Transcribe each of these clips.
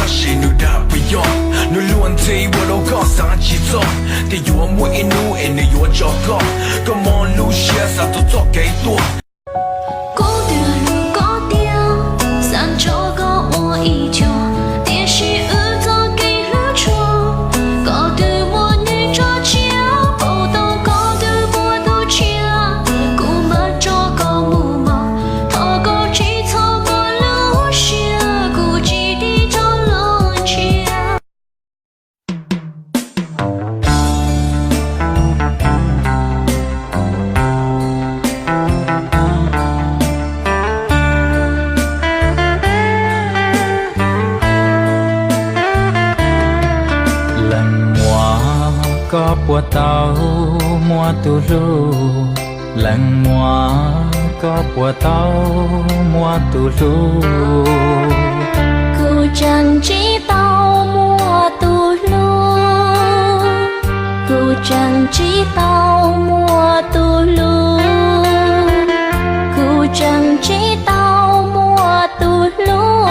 个是你的不要，你乱推我都搞啥起走，得有我一怒，你有脚高，个忙碌些啥都做给多。孤独路高调，三周高我一脚，电视儿早给了窗，高度我女着脚，不懂高度我都脚，古马着高木马，他高只草过路下，古基地着龙桥。có bùa tàu mua tu lu lần mua có bùa tàu mua tu lu cô chẳng chỉ tao mua tu lu cô chẳng chỉ tao mua tu lu cô chẳng chỉ tao mua tu lu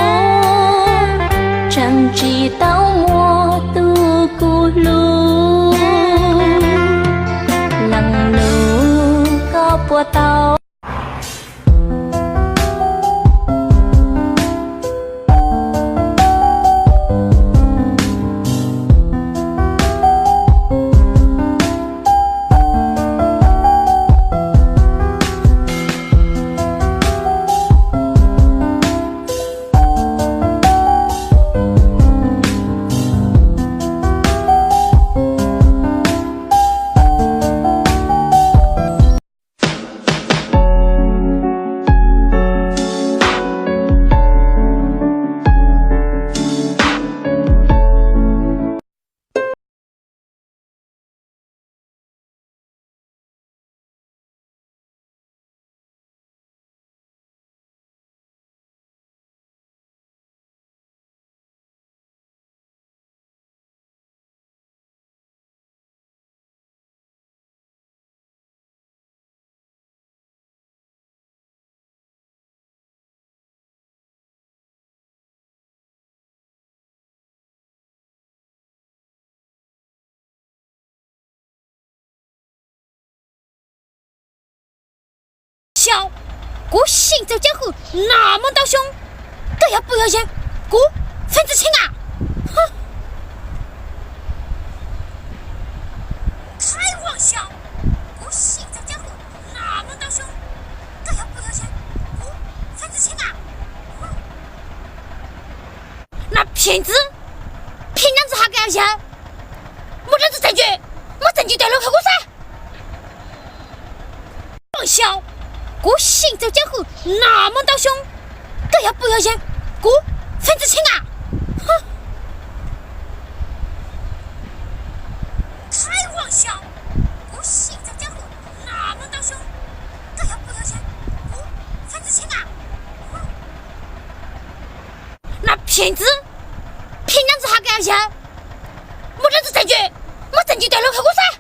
chẳng chỉ tao mua tu cu lu lăng lu có bùa tao小姑行走江湖那么道凶，都要不要紧？姑分子清啊！哼！开玩笑，姑行走江湖那么道凶，都要不要紧？姑分子清啊！哼！那骗子，骗娘子还敢要钱？没这子证据，没证据对了，开锅噻！玩笑。姑行走江湖那么道凶，都要不要紧？姑分子清啊！哼！开玩笑，姑行走江湖那么道凶，都要不要紧？姑分子清啊！哼！那骗子，骗娘子还敢要钱？没这子证据，没证据对了，开锅噻！